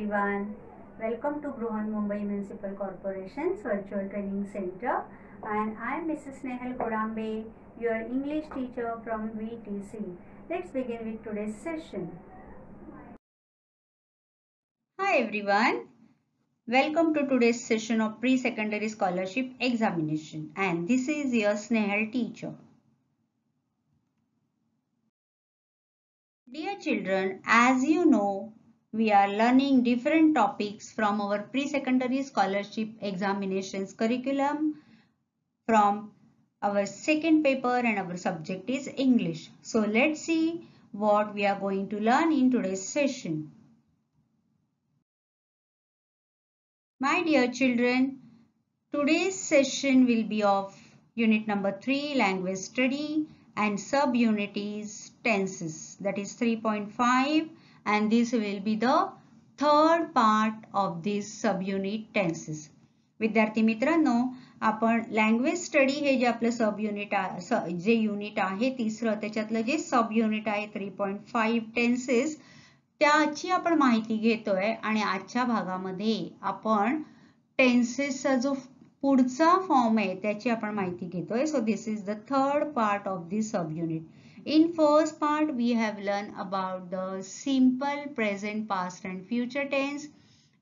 everyone. Welcome to Bruhan Mumbai Municipal Corporation's Virtual Training Center, and I am Mrs. Nehal Kodambe, your English teacher from VTC. Let's begin with today's session. Hi everyone. Welcome to today's session of Pre-Secondary Scholarship Examination, and this is your Snehal teacher. Dear children, as you know, we are learning different topics from our pre-secondary scholarship examinations curriculum from our second paper, and our subject is English. So let's see what we are going to learn in today's session. My dear children, today's session will be of unit number 3, language study, and subunit is tenses, that is 3.5, and this will be the third part of this subunit tenses. विद्यार्थी मित्रांनो, आपण language study हे जे आपलं subunit जे unit आहे तिसरं, त्याच्यातलं जे सबयुनिट आहे 3.5 टेन्सेस, त्याची आपण माहिती घेतोय आणि आजच्या भागामध्ये आपण टेन्सेसचा जो पुढचा फॉर्म आहे त्याची आपण माहिती घेतोय. So this is the third part of this sub unit. In first part we have learned about the simple present, past and future tense.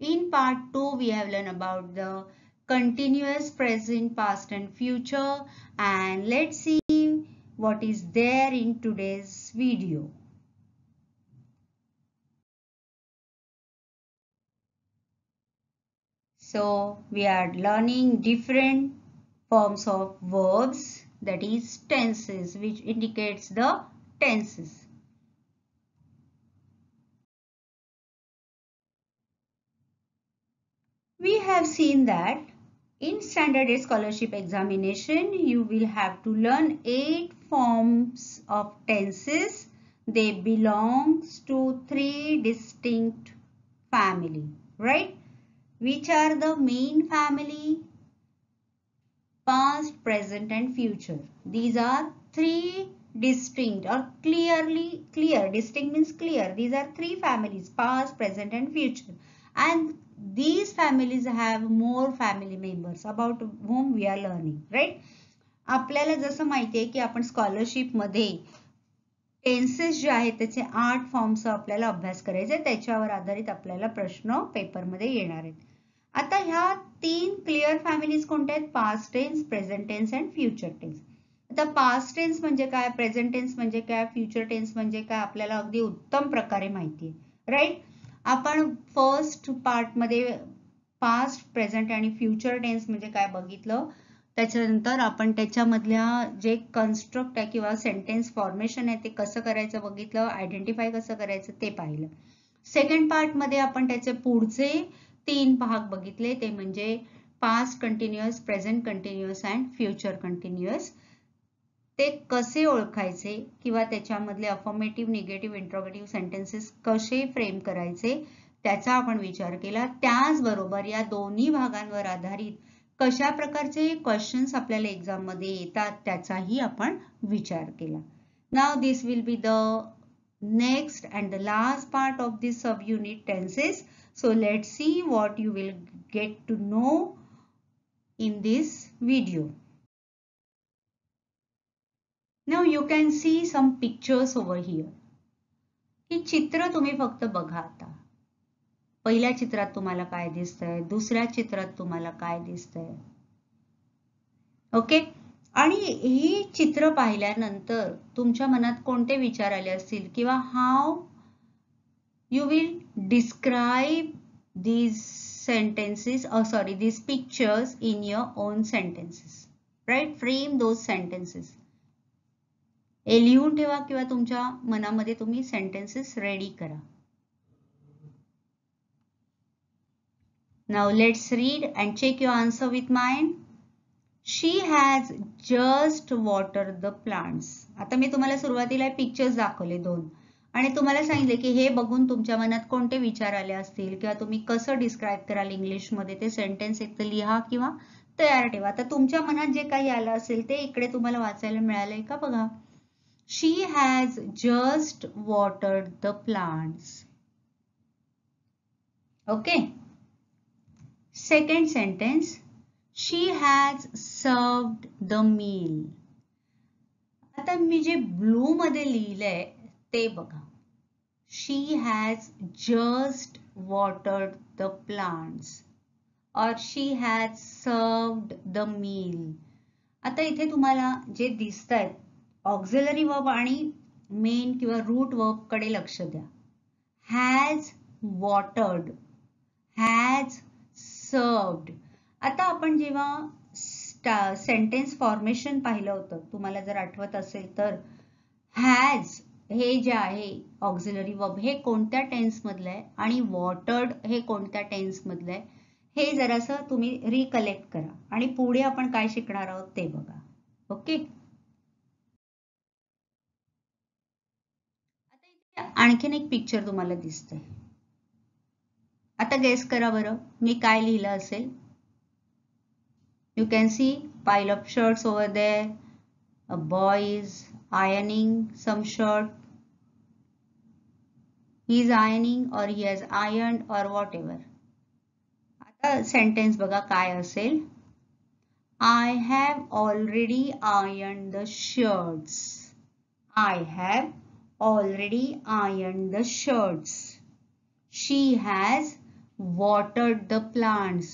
In part 2 we have learned about the continuous present, past and future, and let's see what is there in today's video. So we are learning different forms of verbs, that is tenses, which indicates the tenses. We have seen that in standard scholarship examination you will have to learn 8 forms of tenses. They belong to 3 distinct family, right? Which are the main family? Past, present and future. These are 3 distinct or clear. Distinct means clear. These are 3 families, past, present and future. And these families have more family members about whom we are learning, right? आपल्याला जसं माहिती आहे की आपण scholarship मध्ये tenses जे आहेत त्याचे 8 फॉर्म्स आपल्याला अभ्यास करायचे, त्याच्यावर आधारित आपल्याला प्रश्न पेपर मध्ये येणार आहेत. आता ह्या 3 क्लिअर फॅमिलीज कोणत्या आहेत? Past tense, present tense and future tense. आता पास्ट टेन्स म्हणजे काय, प्रेझेंट टेन्स म्हणजे काय, फ्युचर टेन्स म्हणजे काय, आपल्याला अगदी उत्तम प्रकारे माहिती आहे, राईट? आपण फर्स्ट पार्ट मध्ये पास्ट, प्रेझेंट आणि फ्युचर टेन्स म्हणजे काय बघितलं. त्याच्यानंतर आपण त्याच्यामधल्या जे कन्स्ट्रक्ट आहे किंवा सेंटेन्स फॉर्मेशन आहे ते कसं करायचं बघितलं, आयडेंटिफाय कसं करायचं ते पाहिलं. सेकंड पार्ट मध्ये आपण त्याचे पुढचे 3 भाग बघितले, ते म्हणजे past continuous, present continuous and future continuous. ते कसे ओळखायचे किंवा त्याच्यामधले अफर्मेटिव्ह, निगेटिव्ह, इंट्रोगेटिव्ह सेंटेन्सेस कसे फ्रेम करायचे त्याचा आपण विचार केला. त्याचबरोबर या दोन्ही भागांवर आधारित कशा प्रकारचे क्वेश्चन्स आपल्याला एक्झाम मध्ये येतात त्याचाही आपण विचार केला. Now this will be the next and the last part of this subunit tenses. So let's see what you will get to know in this video. Now you can see some pictures over here. ही चित्र तुम्ही फक्त बघा. आता पहिल्या चित्रात तुम्हाला काय दिसतंय, दुसऱ्या चित्रात तुम्हाला काय दिसतंय, ओके? आणि ही चित्र पाहिल्यानंतर तुमच्या मनात कोणते विचार आले असतील किंवा how you will describe these sentences, these pictures in your own sentences, right? Frame those sentences. हे लिहून ठेवा किंवा तुमच्या मनामध्ये तुम्ही सेंटेन्सेस रेडी करा. Now let's read and check your answer with mine. She has just watered the plants. आता मी तुम्हाला सुरुवातीला पिक्चर्स दाखवले 2 आणि तुम्हाला सांगितले की हे बघून तुमच्या मनात कोणते विचार आले असतील किंवा तुम्ही कसं डिस्क्राइब कराल इंग्लिश मध्ये ते सेंटेन्स एक तर लिहा किंवा तयार ठेवा. आता तुमच्या मनात जे काही आलं असेल ते इकडे तुम्हाला वाचायला मिळालंय का बघा. She has just watered the plants. Okay. Second sentence, she has served the meal. आता मी जे ब्लू मध्ये लिहिलंय ते बघा. She has just watered the plants और she has served the meal. आता इथे तुम्हाला जे दिसतंय ऑक्झिलरी वर्ब आणि मेन किंवा रूट वर्ब कडे लक्ष द्या. Has watered, has served. आता आपण जेव्हा सेंटेन्स फॉर्मेशन पाहिलं होतं, तुम्हाला जर आठवत असेल तर, हॅज हे जे आहे ऑक्झिलरी वर्ब हे कोणत्या टेन्स मधलं आहे आणि वॉटर्ड हे कोणत्या टेन्स मधलं आहे हे जरासं तुम्ही रिकलेक्ट करा आणि पुढे आपण काय शिकणार आहोत ते बघा. ओके. आता इथे आणखीन एक पिक्चर तुम्हाला दिसतंय. आता गेस करा बरं मी काय लिहिलं असेल. You can see pile of shirts over there. A boy is ironing some shirt. He is ironing or he has ironed or whatever. आता सेंटेन्स बघा काय असेल. I have already ironed the shirts. I have already ironed the shirts. She has watered the plants.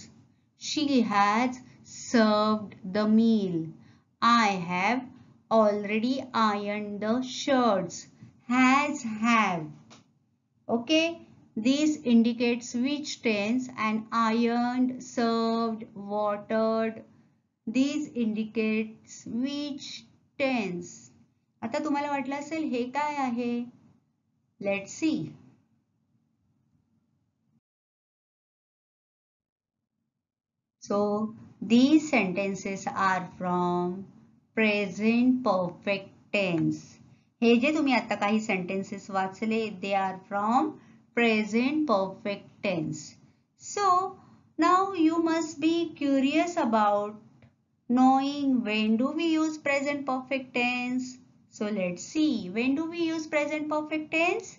She has served the meal. I have already ironed the shirts. Has, have. Okay. This indicates which tense, and ironed, served, watered. These indicates which tense. आता तुम्हाला वाटलं असेल हे काय आहे. Let's see. So these sentences are from present perfect tense. हे जे तुम्ही आता काही sentences वाचले, they are from present perfect tense. So now you must be curious about knowing when do we use present perfect tense. So let's see, when do we use present perfect tense?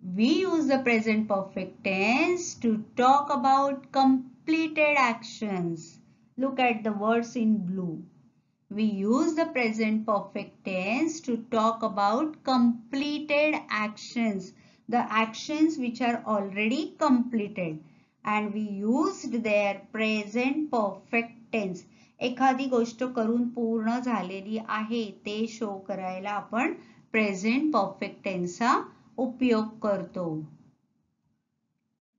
We use the present perfect tense to talk about completed actions. Look at the words in blue. We use the present perfect tense to talk about completed actions, the actions which are already completed, and we used their present perfect tense. एखादी गोष्ट करून पूर्ण झालेली आहे ते show करायला आपण present perfect टेन्सचा उपयोग करतो.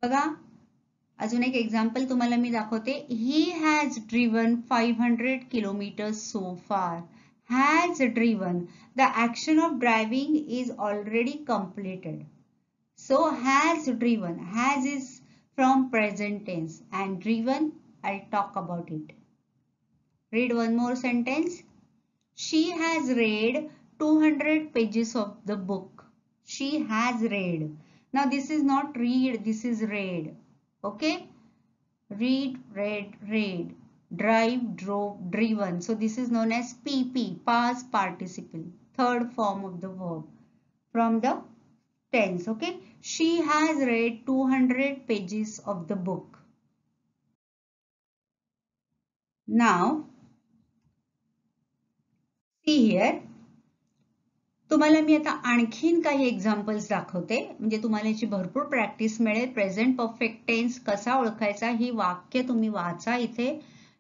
बघा अजून एक एक्झाम्पल तुम्हाला मी दाखवते. He has driven 500 kilometres so far. Has driven, the action of driving is already completed. So has driven, has is from present tense and driven I talk about it. Read one more sentence. She has read 200 pages of the book. She has read. Now this is not read, this is read. Okay? Read, read, read. Drive, drove, driven. So this is known as PP, past participle, third form of the verb from the tense. Okay? She has read 200 pages of the book. Now see here. तुम्हाला मी आता आणखीन काही examples दाखवते म्हणजे तुम्हाला याची भरपूर practice मिळेल. प्रेझेंट परफेक्ट टेन्स कसा ओळखायचा ही वाक्य तुम्ही वाचा इथे.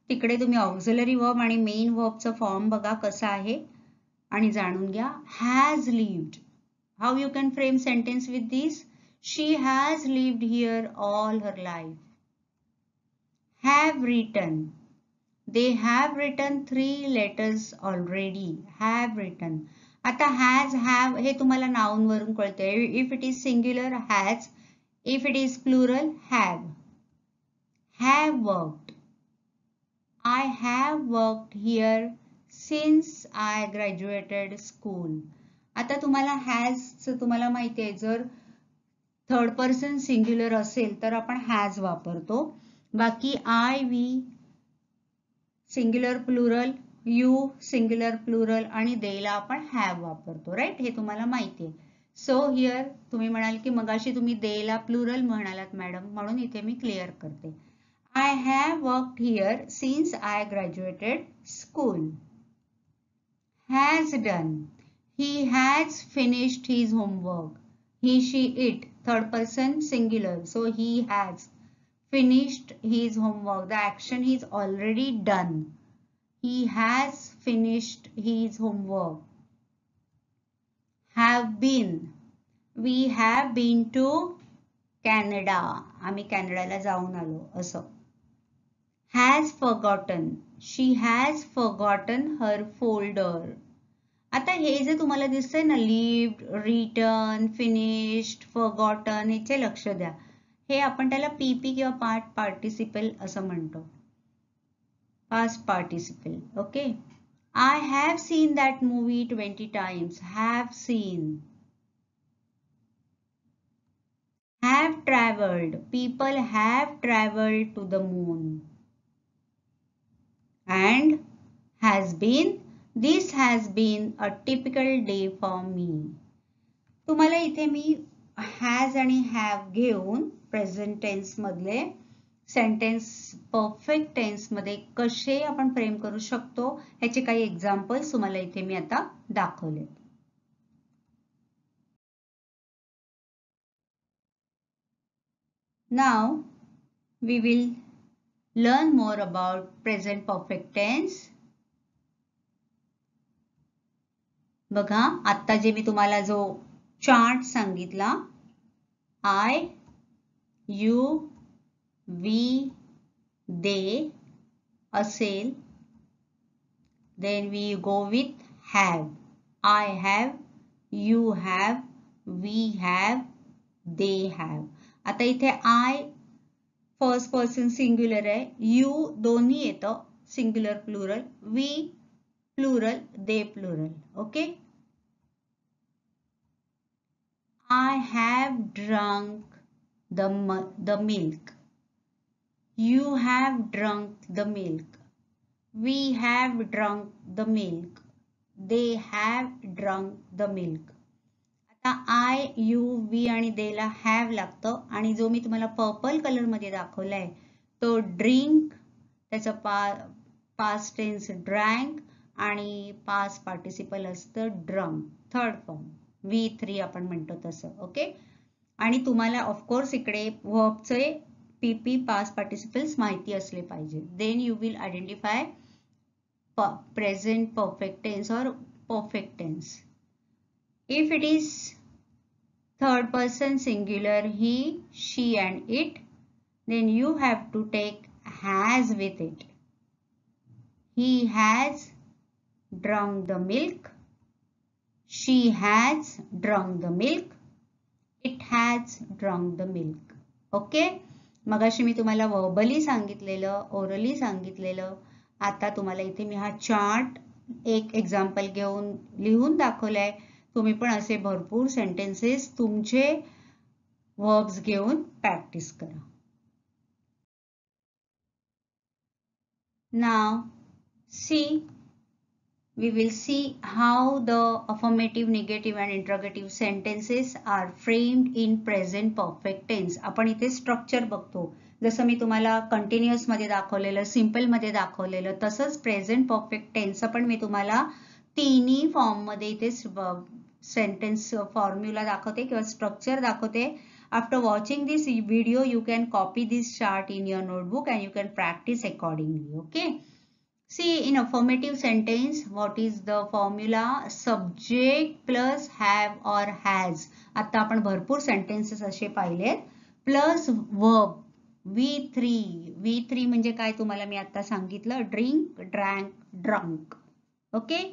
तिकडे तुम्ही ऑक्झिलरी वर्ब आणि मेन वर्बचा फॉर्म बघा कसा आहे आणि जाणून घ्या. Has lived, how you can frame sentence with this. She has lived here all her life. Have written, they have written 3 letters already. Have written. आता has, have हे तुम्हाला नाउन वरून कळते. If it is singular, has. If it is plural, have. Have worked. I have worked here since I graduated school. आता तुम्हाला has तुम्हाला माहिती आहे जर थर्ड पर्सन सिंग्युलर असेल तर आपण has वापरतो. बाकी I, we singular plural, you singular plural आणि देला आपण हॅव वापरतो. राईट, हे तुम्हाला माहिती आहे. सो हिअर तुम्ही म्हणाल की मगाशी तुम्ही देला प्लुरल म्हणालात मॅडम, म्हणून इथे मी क्लिअर करते. I have worked here since I graduated school. Has done. He has finished his homework. He, she, it. Third person singular. So he has finished his homework. The action is already done. He has finished his homework. Have been. We have been to Canada. आम्ही कॅनडाला जाऊन आलो असं. Has forgotten. She has forgotten her folder. आता हे जे तुम्हाला दिसतंय ना, lived, written, finished, forgotten, याचे लक्ष द्या. हे आपण त्याला PP किंवा पास्ट पार्टिसिपल असं म्हणतो. Past participle. Okay. I have seen that movie 20 times. Have seen. Have traveled. People have traveled to the moon. And has been. This has been a typical day for me. तुम्हाला इथे मी has आणि have घेऊन present tense मधले sentence perfect tense मध्ये कसे आपण frame करू शकतो ह्याचे काही एक्झाम्पल्स तुम्हाला इथे मी आता दाखवले. Now we will learn more about present perfect tense. बघा, आता जे मी तुम्हाला जो चार्ट सांगितला, I, you, we, they असेल, then we go with have. I have, you have, we have, they have. आता इथे I फर्स्ट पर्सन सिंग्युलर आहे, you दोन्ही येतं singular plural, we plural, they plural. Okay. I have drunk the milk. You have drunk the milk. We have drunk the milk. They have drunk the milk. आता I, you, we आणि they ला have लागतं आणि जो मी तुम्हाला purple colour मध्ये दाखवलाय तो ड्रिंक, त्याचा पास्ट टेन्स ड्रँक आणि पास्ट पार्टिसिपल असतं ड्रंक. थर्ड फॉर्म V3 आपण म्हणतो तसं. ओके. आणि तुम्हाला ऑफकोर्स इकडे वर्बचे PP पास्ट पार्टिसिपल्स माहिती असले पाहिजे. Then you will identify present perfect tense और perfect tense. If it is third person singular he, she and it, then you have to take has with it. He has drunk the milk. She has drunk the milk. It has drunk the milk. Okay. मगाशी मी तुम्हाला verbally सांगितलेलं, orally सांगितलेलं, आता तुम्हाला इथे मी हा chart एक example घेऊन लिहून दाखवलाय. तुम्ही पण असे भरपूर सेंटेन्सेस तुमचे वर्ब्स घेऊन प्रॅक्टिस करा. Now see, we will see how the affirmative, negative and interrogative sentences are framed in present perfect tense. आपण इथे स्ट्रक्चर बघतो. जसं मी तुम्हाला कंटिन्युअस मध्ये दाखवलेलं, सिंपल मध्ये दाखवलेलं, तसंच प्रेझेंट परफेक्ट टेन्स पण मी तुम्हाला तिन्ही फॉर्म मध्ये इथे सेंटेन्स फॉर्म्युला दाखवते किंवा स्ट्रक्चर दाखवते. After watching this video, you can copy this chart in your notebook and you can practice accordingly. Okay. See, in affirmative sentence, what is the formula? Subject plus have or has. आता आपण भरपूर sentences असे पाहिलेत. Plus verb. V3 म्हणजे काय तुम्हाला मी आता सांगितलं. Drink, drank, drunk. Okay.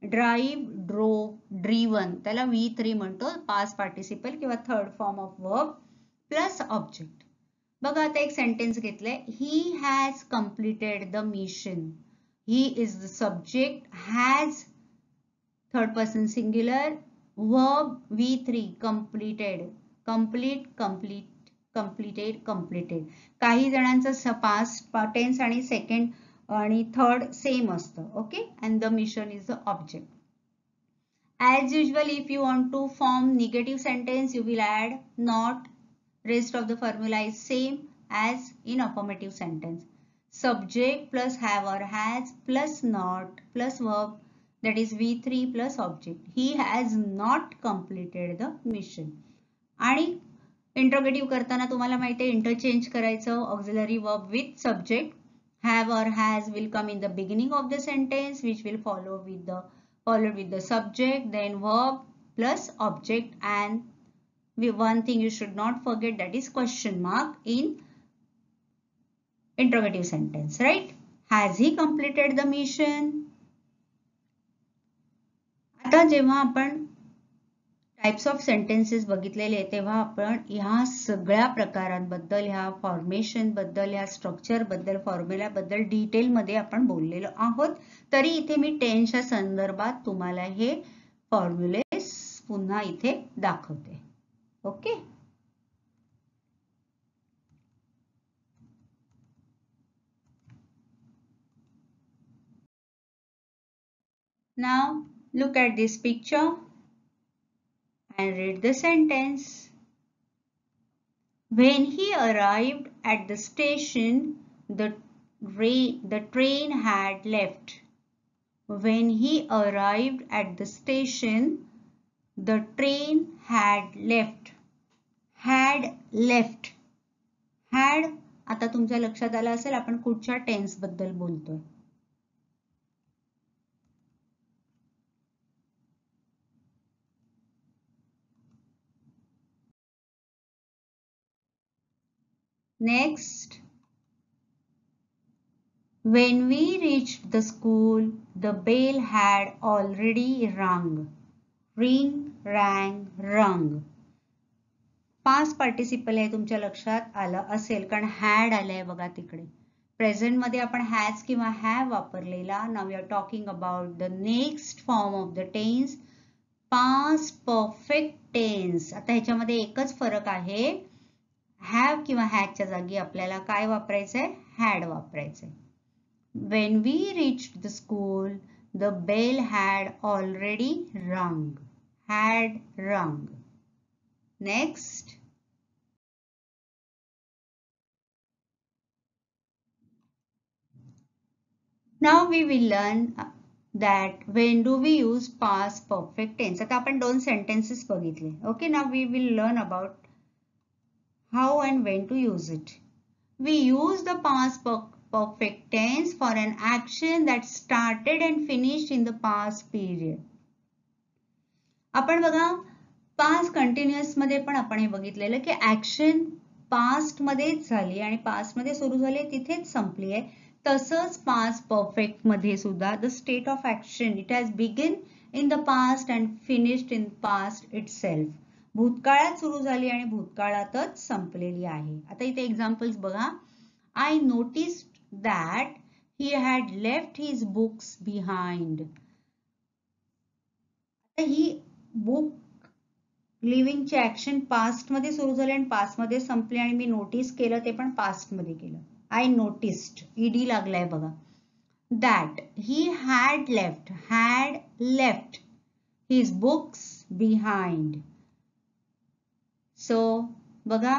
Drive, drove, driven. त्याला V3 म्हणतो. Past participle किंवा third form of verb plus object. बघा आता एक सेंटेन्स घेतलंय. He has completed the mission. He is the subject. Has third person singular. Verb V3 completed. Complete, complete, completed, completed. काही जणांचं past tense आणि second आणि third same असतं. Okay. And the mission is the object. As usual, if you want to form negative sentence, you will add not. Rest of the formula is same as in affirmative sentence. Subject plus have or has plus not plus verb, that is V3 plus object. He has not completed the mission. आणि interrogative करताना तुम्हाला माहिती आहे interchange करायचं auxiliary verb with subject. Have or has will come in the beginning of the sentence, which will follow with the followed with the subject, then verb plus object, and one thing you should not forget, that is question mark in interrogative sentence, right? Has he completed the mission? आता जेव्हा आपण types of sentences बघितलेले तेव्हा आपण ह्या सगळ्या प्रकारांबद्दल, ह्या फॉर्मेशन बद्दल, ह्या स्ट्रक्चर बद्दल, फॉर्म्युला बद्दल डिटेल मध्ये आपण बोललेलो आहोत. तरी इथे मी टेन्सच्या संदर्भात तुम्हाला हे फॉर्म्युलेस पुन्हा इथे दाखवते. Okay. Now look at this picture and read the sentence. When he arrived at the station, the train had left. When he arrived at the station, the train had left. Had left. Had आता तुमच्या लक्षात आलं असेल आपण कुठच्या tense बद्दल बोलतोय. Next, when we reached the school, the bell had already rung. Ring, rang, rung. Past participle आहे तुमच्या लक्षात आलं असेल कारण हॅड आलंय बघा तिकडे. प्रेझेंट मध्ये आपण हॅज किंवा हॅव वापरलेला. Now we are talking about the next form of the tense, past perfect tense. आता ह्याच्यामध्ये एकच फरक आहे, हॅव किंवा हॅजच्या जागी आपल्याला काय वापरायचंय, had वापरायचंय. When we reached the school, the bell had already rung. Had rung. Next. Now we will learn that when do we use past perfect tense. आता आपण दोन sentences बघितले. Okay, now we will learn about how and when to use it. We use the past perfect tense for an action that started and finished in the past period. आपण बघा past continuous मध्ये पण आपण हे बघितलेलं की action past मध्येच झाली आणि पास्ट मध्ये सुरू झाली तिथेच संपली आहे. तसंच पास्ट परफेक्ट मध्ये सुद्धा the state of action it has begin in the past and finished in past itself. भूतकाळात सुरू झाली आणि भूतकाळातच संपलेली आहे. आता इथे एक्झाम्पल्स बघा. I noticed that he had left his books behind. आता ही बुक लिव्हिंगची ऍक्शन पास्ट मध्ये सुरू झाली आणि पास्ट मध्ये संपली आणि मी नोटीस केलं ते पण पास्ट मध्ये केलं. आय नोटिस्ड, ईडी लागलाय बघा. That he had left his books behind. So बघा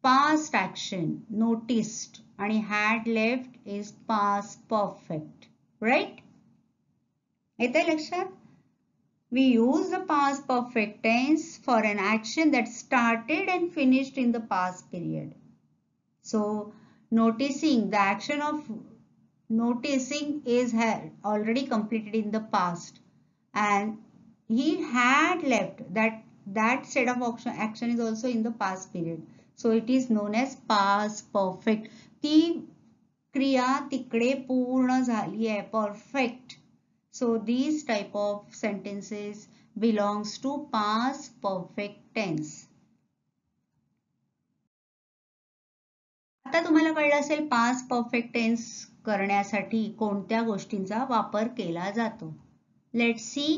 पास्ट ऍक्शन नोटिस्ड आणि had left is past perfect, right? येतंय लक्षात? We use the past perfect tense for an action that started and finished in the past period. So, noticing, the action of noticing is already completed in the past and he had left. That set of action is also in the past period. So, it is known as past perfect. ती क्रिया तिकडे पूर्ण झाली आहे, perfect. So these type of sentences belongs to past perfect tense. आता तुम्हाला कळलं असेल past perfect tense करण्यासाठी कोणत्या गोष्टींचा वापर केला जातो. Let's see.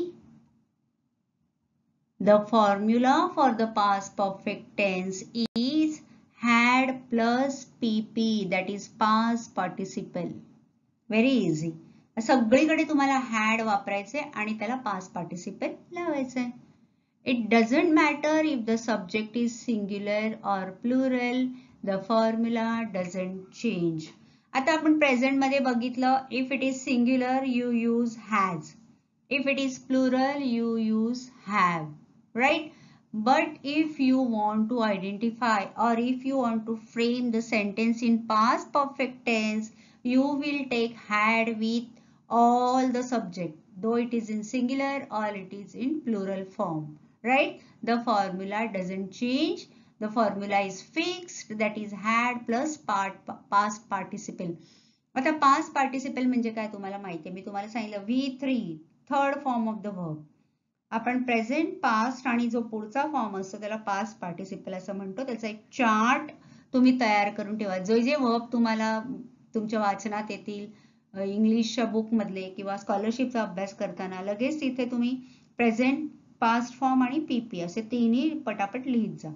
The formula for the past perfect tense is had plus PP, that is past participle. Very easy. सगळीकडे तुम्हाला हॅड वापरायचे आणि त्याला पास्ट पार्टिसिपल लावायचंय. It doesn't matter if the subject is singular or plural, the formula doesn't change. आता आपण present मध्ये बघितलं, if it is singular you use has, if it is plural you use have, right? But if you want to identify or if you want to frame the sentence in past perfect tense, you will take had with all the subject, though it is in singular or it is in plural form, right? The formula doesn't change. The formula is fixed, that is had plus past participle. आता past participle म्हणजे काय तुम्हाला माहिती आहे, मी तुम्हाला सांगितलं V3 third form of the verb. आपण present past आणि जो पुढचा फॉर्म असतो त्याला पास्ट पार्टिसिपल असं म्हणतो. त्याचा एक चार्ट तुम्ही तयार करून ठेवा. जे जे वर्ब तुम्हाला तुमच्या वाचनात येतील, इंग्लिशच्या बुक मधले किंवा स्कॉलरशिपचा अभ्यास करताना लगेच तिथे तुम्ही प्रेझेंट, पास्ट फॉर्म आणि पीपी असे तिन्ही पटापट लिहित जा.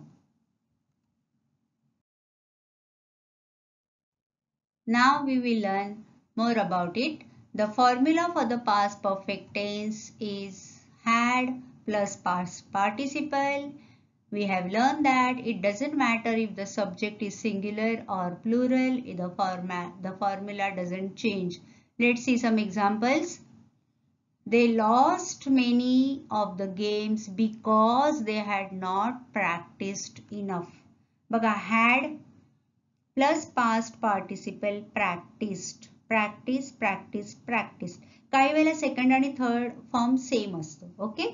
Now we will learn more about it. The formula for the past perfect tense is had plus past participle. We have learned that it doesn't matter if the subject is singular or plural, the formula doesn't change. Let's see some examples. They lost many of the games because they had not practiced enough. बघा, had plus past participle practiced. Practice, practice, practice. काही वेळेला second आणि third form same असतो. Okay,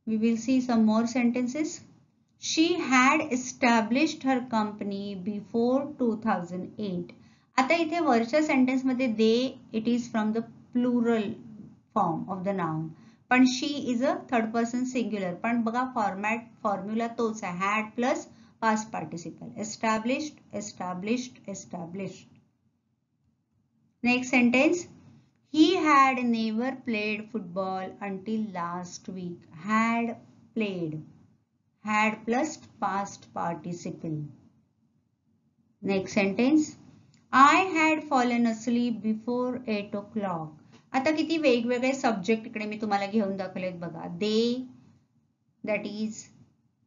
we will see some more sentences. She had established her company before 2008. आता इथे वरच्या sentence मध्ये they, it is from the plural form of the noun, पण she is a third person singular. पण बघा formula तोच आहे, had plus past participle. Established, established, established. Next sentence. He had never played football until last week. Had played. Had plus past participle. Next sentence. I had fallen asleep before 8 o'clock. आता किती वेगवेगळे subject इकडे मी तुम्हाला घेऊन दाखवलेत बघा. They, that is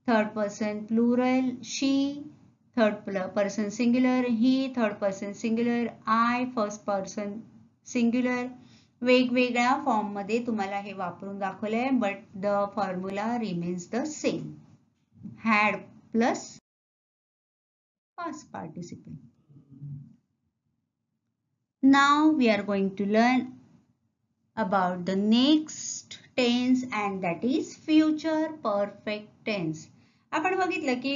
third person plural, she third person singular, he third person singular, I first person singular. वेगवेगळ्या form मध्ये तुम्हाला हे वापरून दाखवलंय, but the formula remains the same. had plus past participle. Now we are going to learn about the next tense, and that is future perfect tense. आपण बघितलं की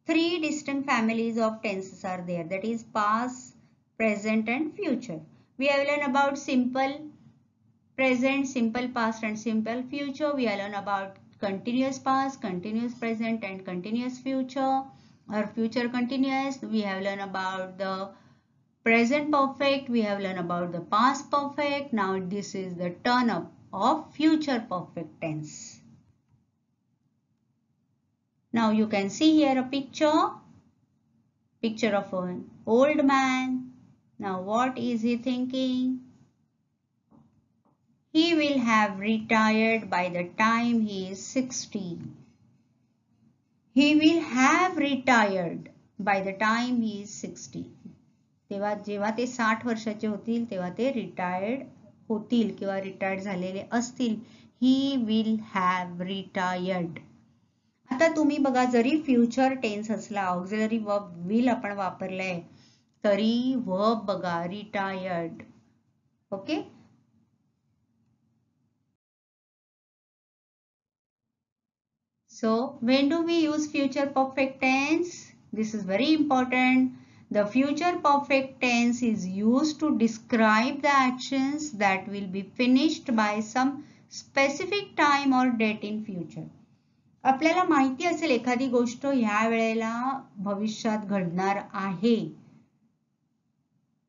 3 distinct families of tenses are there, that is past, present and future. We have learned about simple present, simple past and simple future. We have learned about continuous past, continuous present and continuous future or future continuous. We have learned about the present perfect, we have learned about the past perfect. Now this is the turn up of future perfect tense. Now you can see here a picture of an old man. Now what is he thinking? He will have retired by the time he is 60. He will have retired by the time he is 60. तेव्हा जेव्हा ते 60 वर्षाचे होतील तेव्हा ते retired होतील किंवा retired झालेले असतील. He will have retired. आता तुम्ही बघा, जरी फ्युचर टेन्स असला, ऑक्झिलरी वर्ब विल आपण वापरलाय, तरी वर्ब बघा retired. Okay, so when do we use future perfect tense? This is very important. The future perfect tense is used to describe the actions that will be finished by some specific time or date in future. आपल्याला माहिती असेल एखादी गोष्ट ह्या वेळेला भविष्यात घडणार आहे,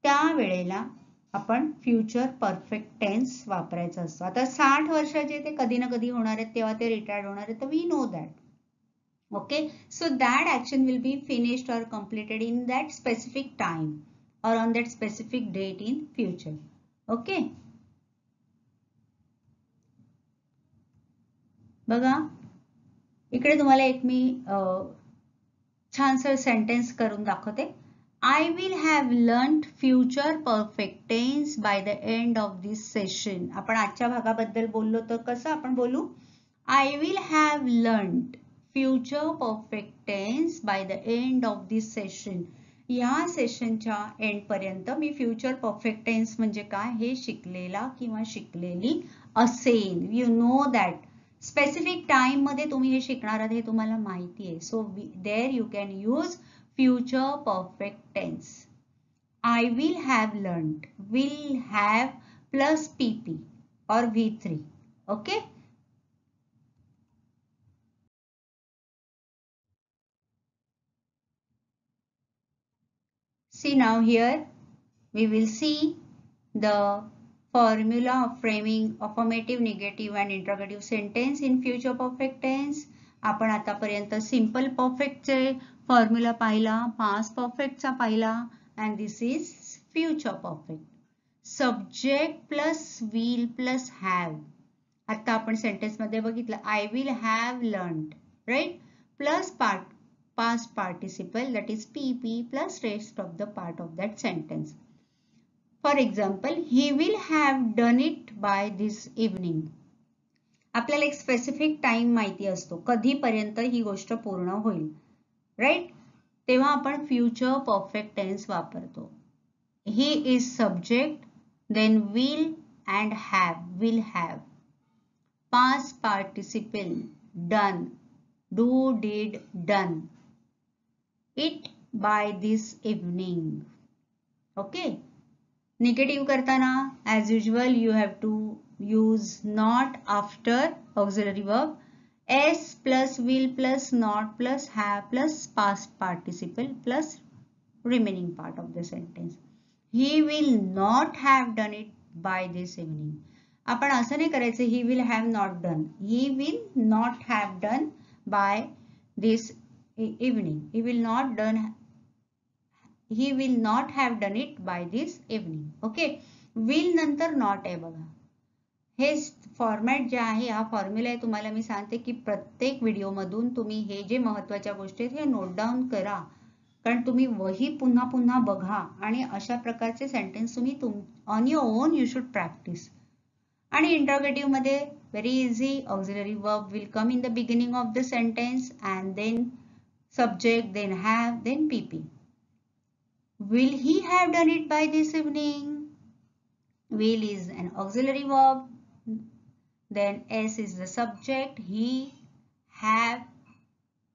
त्या वेळेला आपण फ्युचर परफेक्ट टेन्स वापरायचा असतो. आता 60 वर्षाचे ते कधी ना कधी होणार आहेत, तेव्हा ते रिटायर्ड होणार आहेत, तर we know that. Okay, so that action will be finished or completed in that specific time. or on that specific date in future. Okay. बघा इकडे तुम्हाला एक मी छानसं सेंटेन्स करून दाखवते. I will have learned future perfect tense by the end of this session. आपण आजच्या भागाबद्दल बोललो तर कसं आपण बोलू? I will have learned future perfect tense by the end of this session. या सेशनच्या एंड पर्यंत मी फ्युचर परफेक्ट टेन्स म्हणजे काय हे शिकलेला किंवा शिकलेली असेन. You know that specific time मध्ये तुम्ही हे शिकणार आहात हे तुम्हाला माहिती आहे. So there you can use future perfect tense. I will have learned, will have plus PP or V3. Okay. See now here we will see the formula of framing affirmative, negative and interrogative sentence in future perfect tense. आपण आतापर्यंत simple परफेक्टचे formula पाहिला, past परफेक्टचा पाहिला and this is future perfect. Subject plus will plus have. आता आपण sentence मध्ये बघितलं I will have learned, right? Plus past participle, that is PP plus rest of the part of that sentence. For example, he will have done it by this evening. आपल्याला एक specific time माहिती असतो कधीपर्यंत ही गोष्ट पूर्ण होईल, right? तेव्हा आपण फ्युचर परफेक्ट टेन्स वापरतो. He is subject, then will and have, will have. Past participle, done, do, did, done. It by this evening. Okay. Negative करताना as usual you have to use not after auxiliary verb. S plus will plus not plus have plus past participle plus remaining part of the sentence. He will not have done it by this evening. आपण असं नाही करायचं he will have not done. He will not have done by this evening. He will not have done it by this evening. Okay. will नंतर not आहे बघा. हे format जे आहे हा फॉर्म्युला आहे तुम्हाला मी सांगते की प्रत्येक व्हिडिओ मधून तुम्ही हे जे महत्त्वाच्या गोष्टी आहेत हे नोट डाऊन करा, कारण तुम्ही वही पुन्हा पुन्हा बघा आणि अशा प्रकारचे सेंटेन्स तुम्ही on your own you should practice. आणि इंटरोगेटिव्ह मध्ये very easy, auxiliary verb will come in the beginning of the sentence and then subject, then have, then PP. Will he have done it by this evening? Will is an auxiliary verb, then S is the subject, he, have,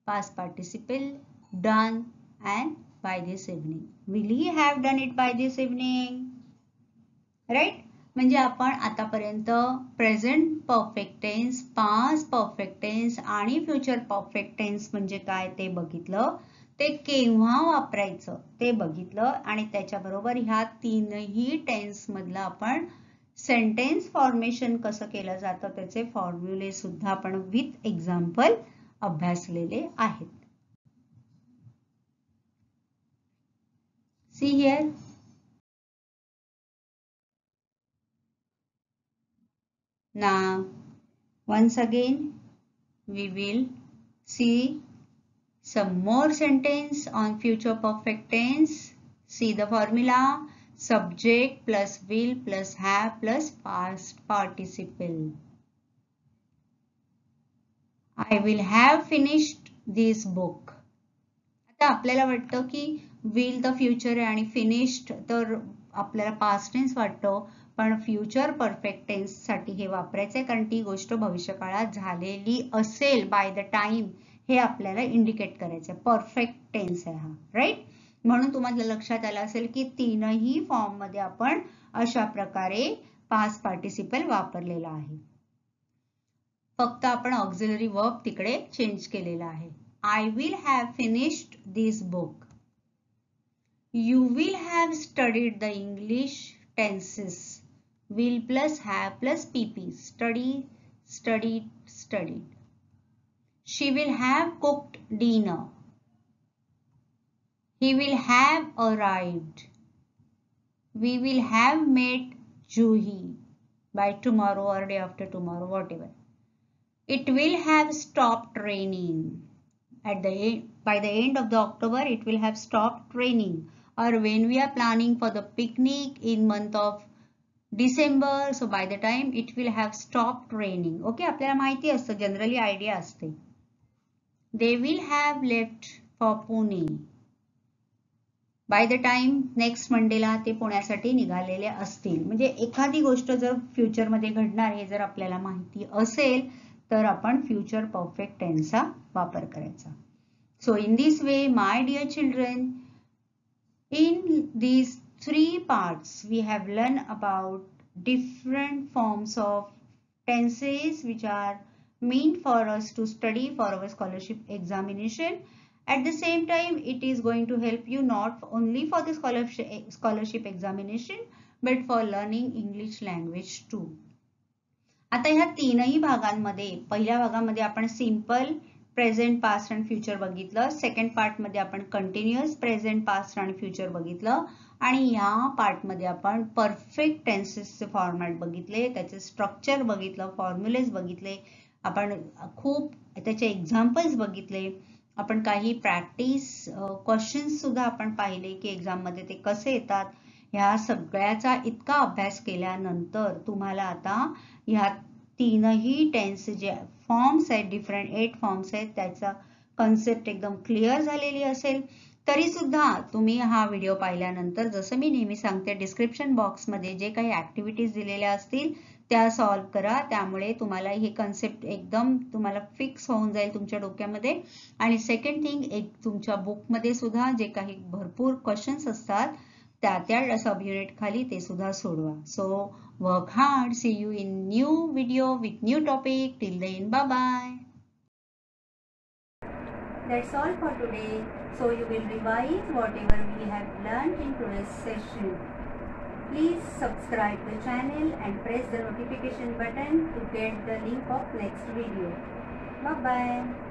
past participle, done and by this evening. Will he have done it by this evening? Right? म्हणजे आपण आतापर्यंत present perfect tense, past perfect tense आणि future perfect tense म्हणजे काय ते बघितलं, ते केव्हा वापरायचं ते बघितलं आणि त्याच्याबरोबर ह्या तीनही टेन्स मधलं आपण सेंटेन्स फॉर्मेशन कसं केलं जातं त्याचे फॉर्म्युले सुद्धा आपण विथ एक्झाम्पल अभ्यासलेले आहेत. See here. Now, once again, we will see some more sentence on future perfect tense. See the formula: subject plus will plus have plus past participle. I will have finished this book. आता आपल्याला वाटतं की will the future आहे आणि finished तर आपल्याला past tense वाटतो, पण फ्युचर परफेक्ट टेन्स साठी हे वापरायचंय कारण ती गोष्ट भविष्यकाळात झालेली असेल बाय द टाइम हे आपल्याला इंडिकेट करायचंय. परफेक्ट टेन्स आहे हा, राईट? म्हणून तुम्हाला लक्षात आलं असेल की तीनही फॉर्म मध्ये आपण अशा प्रकारे पास्ट पार्टिसिपल वापरलेला आहे. फक्त आपण ऑक्झिलरी वर्ब तिकडे चेंज केलेला आहे. I will have finished this book. You will have studied the English tenses. Will plus have plus PP. Study, studied, studied. She will have cooked dinner. He will have arrived. we will have met Juhi by tomorrow or day after tomorrow, whatever. It will have stopped raining. By the end of the October, it will have stopped raining. Or when we are planning for the picnic in month of December, so by the time it will have stopped raining. Okay, आपल्याला माहिती असतं, generally idea असते. They will have left for Pune. By the time next मंडेला ते पुण्यासाठी निघालेले असतील. म्हणजे एखादी गोष्ट जर फ्युचरमध्ये घडणार हे जर आपल्याला माहिती असेल तर आपण फ्युचर परफेक्ट टेन्सचा वापर करायचा. So in this way my dear children, in these 3 parts we have learned about different forms of tenses which are meant for us to study for our scholarship examination. At the same time, it is going to help you not only for the scholarship examination but for learning English language too. आता ह्या तीनही भागांमध्ये, पहिल्या भागामध्ये आपण simple present, past आणि future बघितलं. Second part मध्ये आपण कंटिन्युअस प्रेझेंट, पास्ट आणि फ्युचर बघितलं. आणि ह्या पार्ट मध्ये आपण परफेक्ट टेन्सेसचे फॉर्मॅट बघितले, त्याचे स्ट्रक्चर बघितलं, फॉर्म्युलेज बघितले, आपण खूप त्याचे एक्झाम्पल्स बघितले, आपण काही प्रॅक्टिस क्वेश्चन्स सुद्धा आपण पाहिले की एक्झाम मध्ये ते कसे येतात. ह्या सगळ्याचा इतका अभ्यास केल्यानंतर तुम्हाला आता ह्या तीनही टेन्स जे फॉर्म्स आहेत, डिफरंट 8 फॉर्म्स आहेत, त्याचा कन्सेप्ट एकदम क्लिअर झालेली असेल. तरी सुद्धा तुम्ही हा व्हिडिओ पाहिल्यानंतर, जसं मी नेहमी सांगते, डिस्क्रिप्शन बॉक्समध्ये जे काही ऍक्टिव्हिटीज दिलेल्या असतील त्या सॉल्व करा. त्यामुळे तुम्हाला हे कन्सेप्ट एकदम तुम्हाला फिक्स होऊन जाईल तुमच्या डोक्यामध्ये. आणि सेकंड थिंग, एक तुमच्या बुकमध्ये सुद्धा जे काही भरपूर क्वेश्चन्स असतात त्या सब युनिट खाली ते सुद्धा सोडवा. So work hard. See you in new video with new topic. Till then, bye bye. That's all for today. So you will revise whatever we have learned in today's session. Please subscribe the channel and press the notification button to get the link of next video. Bye bye.